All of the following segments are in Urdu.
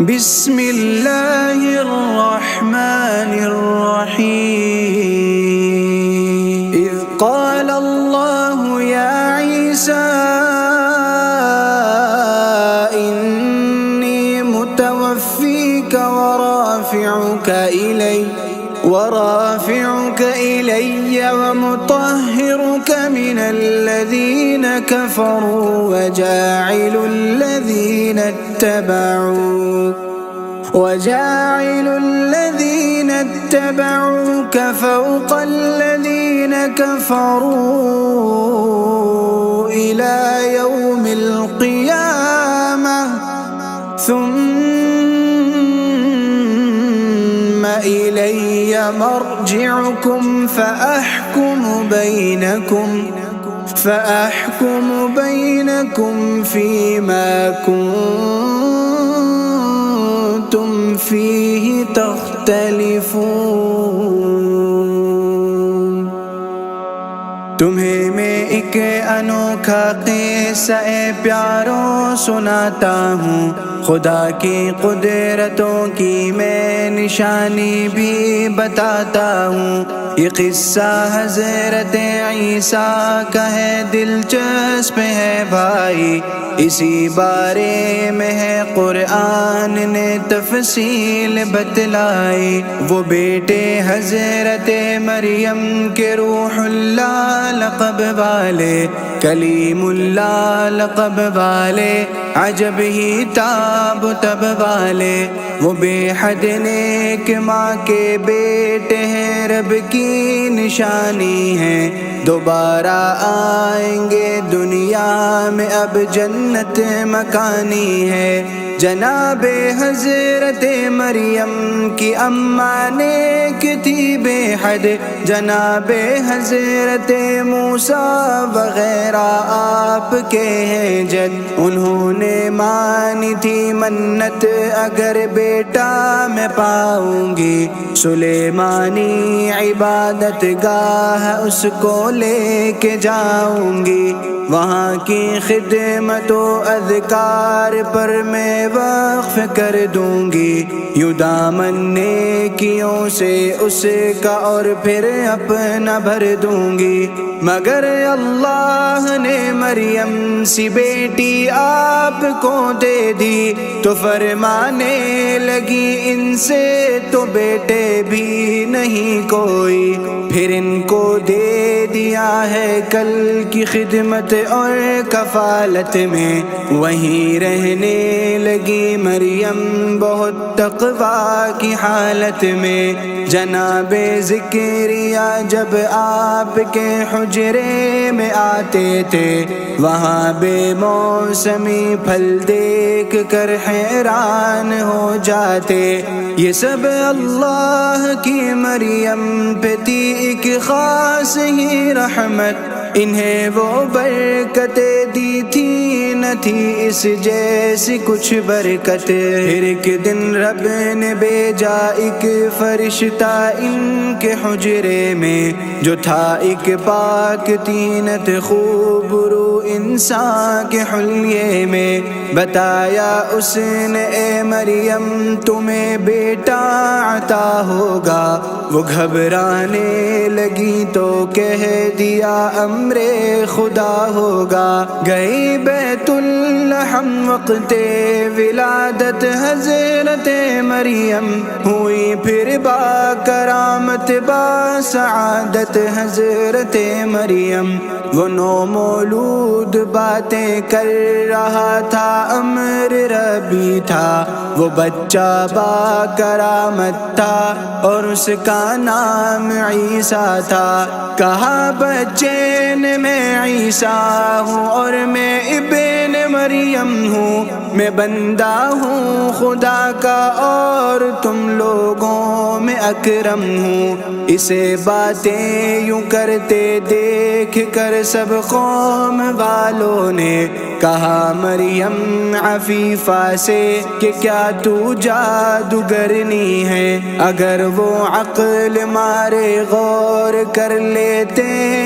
بسم اللہ الرحمن الرحیم اذ قال اللہ یا عیسیٰ انی متوفیک ورافعك إلي ومطهرك من الذين كفروا وجاعل الذين اتبعوك فوق الذين كفروا إلى يوم القيامة ثم إلي مرجعكم فأحكم بينكم فيما كنتم فيه تختلفون۔ تمہیں میں ایک انوکھا قصہ پیارو سناتا ہوں، خدا کی قدرتوں کی میں نشانی بھی بتاتا ہوں۔ یہ قصہ حضرت عیسیٰ کا ہے، دلچسپ ہے بھائی، اسی بارے میں ہے قرآن نے تفصیل بتلائی۔ وہ بیٹے حضرت مریم کے روح اللہ لقب والے، کلیم اللہ لقب والے، عجب ہی تاب تب والے، وہ بے حد نیک ماں کے بیٹے ہیں، رب کی نشانی ہے، دوبارہ آئیں گے دنیا میں، اب جنت مکانی ہے۔ جناب حضرت مریم کی اماں نیک تھی بے حد، جناب حضرت موسیٰ وغیرہ آپ کے ہیں جد، انہوں نے مانی تھی منت، اگر بیٹا میں پاؤں گی سلیمانی عبادت گاہ اس کو لے کے جاؤں گی، وہاں کی خدمت و اذکار پر میں وقف کر دوں گی، یوں دامن نیکیوں سے اس کا اور پھر اپنا بھر دوں گی۔ مگر اللہ نے مریم سی بیٹی آپ کو دے دی، تو فرمانے لگی ان سے تو بیٹے بھی نہیں کوئی، پھر ان کو دے دیا ہے کل کی خدمت اور کفالت میں، وہیں رہنے لگی مریم بہت تقویٰ کی حالت میں۔ جناب زکریا جب آپ کے حجرے میں آتے تھے، وہاں بے موسمی پھل دیکھ کر حیران ہو جاتے، یہ سب اللہ کی مریم پہ تھی ایک خاص ہی رحمت، انہیں وہ برکتیں دی تھی نہ تھی اس جیسی کچھ برکت۔ پھر ایک دن رب نے بھیجا ایک فرشتہ ان کے حجرے میں، جو تھا ایک پاک طینت خوب رو انسان کے حلیے میں، بتایا اس نے اے مریم تمہیں بیٹا عطا ہوگا، وہ گھبرانے لگی تو کہہ دیا امر خدا ہوگا، گئی بیت الحم وقت ولادت حضرت مریم، ہوئی پھر با کرامت با سعادت حضرت مریم، وہ نو مولود باتیں کر رہا تھا، امر ربی تھا، وہ بچہ با کرامت تھا اور اس کا نام عیسیٰ تھا، کہا بچے نے میں عیسیٰ ہوں اور میں ابن مریم ہوں، میں بندہ ہوں خدا کا اور تم لوگوں میں اکرم ہوں۔ اسے باتیں یوں کرتے دیکھ کر سب قوم والوں نے کہا مریم عفیفہ سے کہ کیا تو جادوگرنی ہے، اگر وہ عقل مارے غور کر لیتے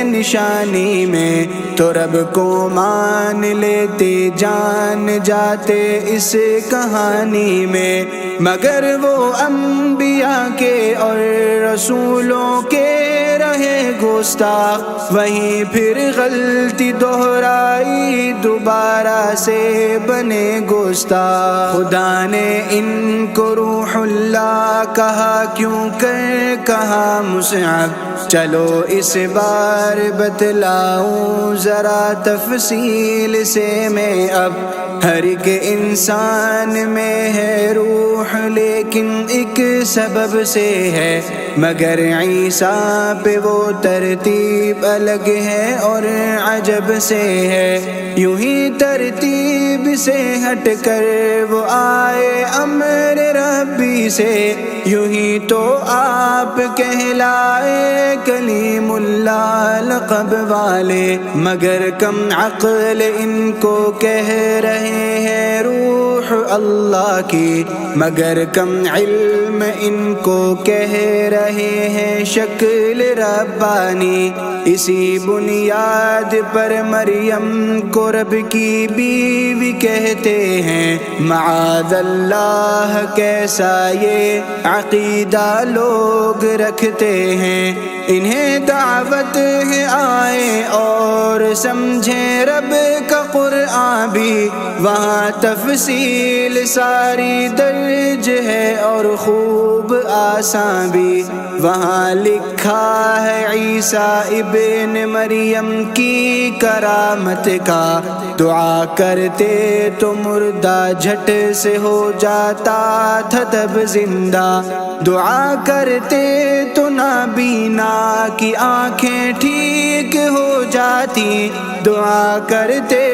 نشانی میں تو رب کو مان لیتے، جان جاتے اس کہانی میں، مگر وہ انبیاء کے اور رسولوں کے رہے گستاخ، وہیں پھر غلطی دہرائی دوبارہ سے بنے گستاخ۔ خدا نے ان کو روح اللہ کہا کیوں کر کہا مصعب، چلو اس بار بتلاؤں ذرا تفصیل سے میں اب، ہر ایک انسان میں ہے روح لیکن ایک سبب سے ہے، مگر عیسیٰ پہ وہ ترتیب الگ ہے اور عجب سے ہے، یوں ہی ترتیب سے ہٹ کر وہ آئے امر ربی سے، یوں ہی تو آپ کہلائے کلیم اللہ لقب والے، مگر کم عقل ان کو کہہ رہے ہیں روح اللہ کی، مگر کم علم ان کو کہہ رہے ہیں شکل ربانی، اسی بنیاد پر مریم کو رب کی بیوی کہتے ہیں، معاذ اللہ کیسا یہ عقیدہ لوگ رکھتے ہیں، انہیں دعوت ہے آئے اور سمجھیں رب کا قرآن بھی، وہاں تفصیل ساری درج ہے اور خوب آسان بھی، وہاں لکھا ہے عیسیٰ ابن مریم کی کرامت کا، دعا کرتے تو مردہ جھٹ سے ہو جاتا تھا تب زندہ، دعا کرتے تو نابینا کی آنکھیں ٹھیک ہو جاتی، دعا کرتے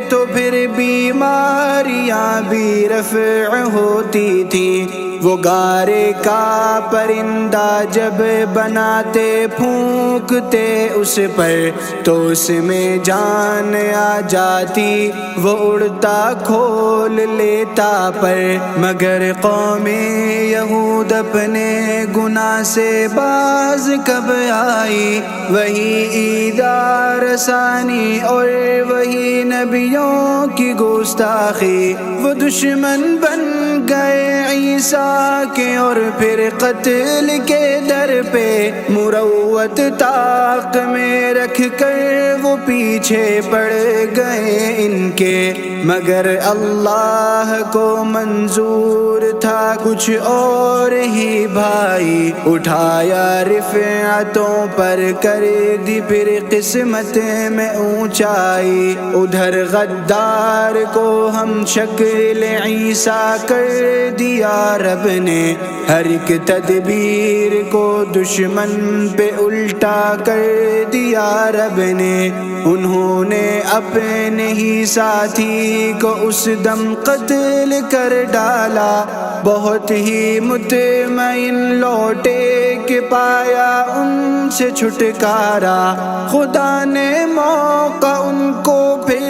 تو پھر بیماریاں بھی رفع ہوتی تھیں، وہ گارے کا پرندہ جب بناتے پھونکتے اس پر تو اس میں جان آ جاتی، وہ اڑتا کھول لیتا پر، مگر قوم یہود اپنے گناہ سے باز کب آئی، وہی عیدار رسانی اور وہی نبیوں کی گستاخی، وہ دشمن بن گئے عیسیٰ کے اور پھر قتل کے در پہ، مروت طاق میں رکھ کر وہ پیچھے پڑ گئے ان کے، مگر اللہ کو منظور تھا کچھ اور ہی بھائی، اٹھایا رفعتوں پر کر دی پھر قسمت میں اونچائی، ادھر غدار کو ہم شکل عیسیٰ کر دیا رب نے، ہر ایک تدبیر کو دشمن پہ الٹا کر دیا رب نے، انہوں نے اپنے ہی ساتھی کو اس دم قتل کر ڈالا، بہت ہی مطمئن لوٹے کہ پایا ان سے چھٹکارا، خدا نے موقع ان کو پھر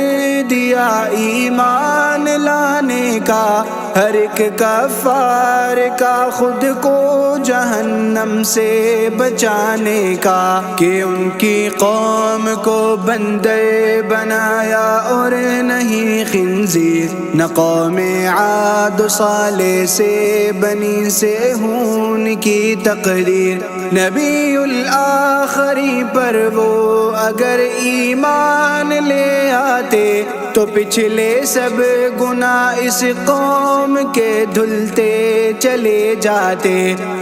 دیا ایمان لانے کا، ہر ایک کفار کا خود کو جہنم سے بچانے کا، کہ ان کی قوم کو بندر بنایا اور نہیں خنزیر، نہ قوم عاد و صالح سے بنی سے ہون کی تقریر، نبی الآخری پر وہ اگر ایمان لے آتے تو پچھلے سب گناہ اس قوم کے دھلتے چلے جاتے،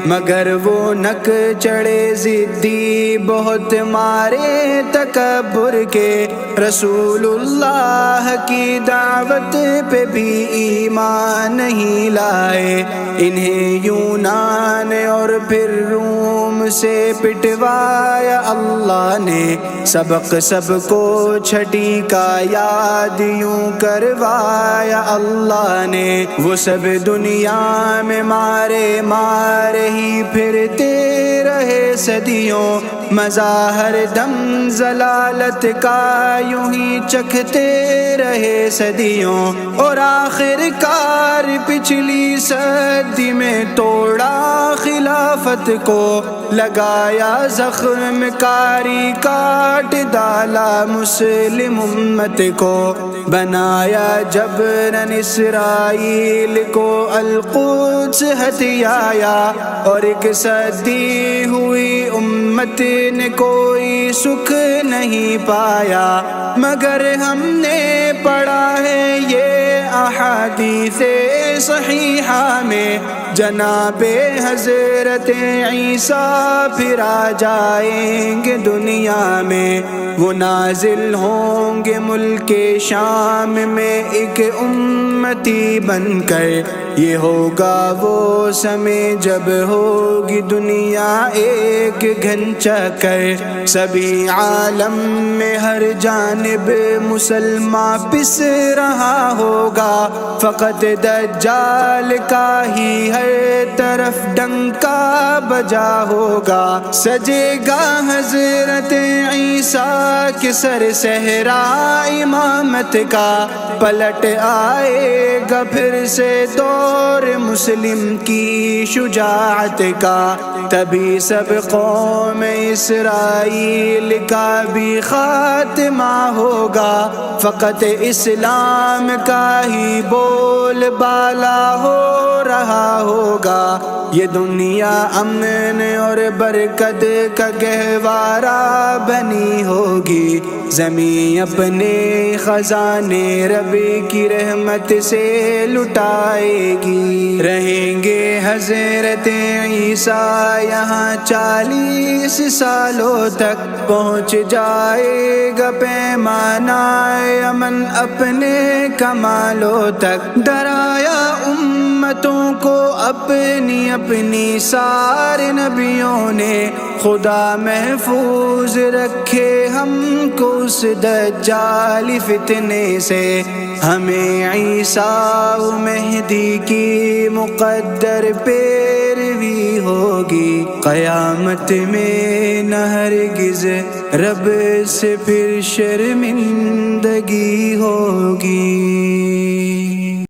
مگر وہ نک چڑھے ضدی بہت مارے تکبر کے، رسول اللہ کی دعوت پہ بھی ایمان نہیں لائے، انہیں یونان اور پھر روم قوم سے پٹوایا اللہ نے، سبق سب کو چھٹی کا یاد یوں کروایا اللہ نے۔ وہ سب دنیا میں مارے مارے ہی پھرتے رہے صدیوں، مزہ ہر دم ضلالت کا یوں ہی چکھتے رہے صدیوں، اور آخر کار پچھلی صدی میں توڑا خلافت کو، لگایا زخم کاری کاٹ ڈالا مسلم امت کو، بنایا جبرن اسرائیل کو القدس ہتھیایا، اور ایک صدی ہوئی امت نے کوئی سکھ نہیں پایا، مگر ہم نے پڑھا ہے یہ احادیث صحیحہ میں، جناب حضرت عیسیٰ پھر آ جائیں گے دنیا میں، وہ نازل ہوں گے ملک شام میں ایک امتی بن کر، یہ ہوگا وہ سمے جب ہوگی دنیا ایک گھن چکر، سبھی عالم میں ہر جانب مسلمان پس رہا ہوگا، فقط دجال کا ہی ہر طرف ڈنکا بجا ہوگا، سجے گا حضرت عیسیٰ کے سر صحرا امامت کا، پلٹ آئے گا پھر سے دور مسلم کی شجاعت کا، تبھی سب قوم اسرائیل کا بھی خاتمہ ہوگا، فقط اسلام کا ہی بول بالا ہو رہا ہوگا، یہ دنیا امن اور برکت کا گہوارہ بنی ہوگی، زمین اپنے خزانے رب کی رحمت سے لٹائے گی، رہیں گے حضرت عیسیٰ یہاں 40 سالوں تک، پہنچ جائے گا پیمانہ امن اپنے کمالوں تک، ڈرایا امتوں کو اپنی اپنی سارے نبیوں نے، خدا محفوظ رکھے ہم کو اس دجال فتنے سے، ہمیں عیسیٰ و مہدی کی مقدر پیروی ہوگی، قیامت میں نہ ہرگز رب سے پھر شرمندگی ہوگی۔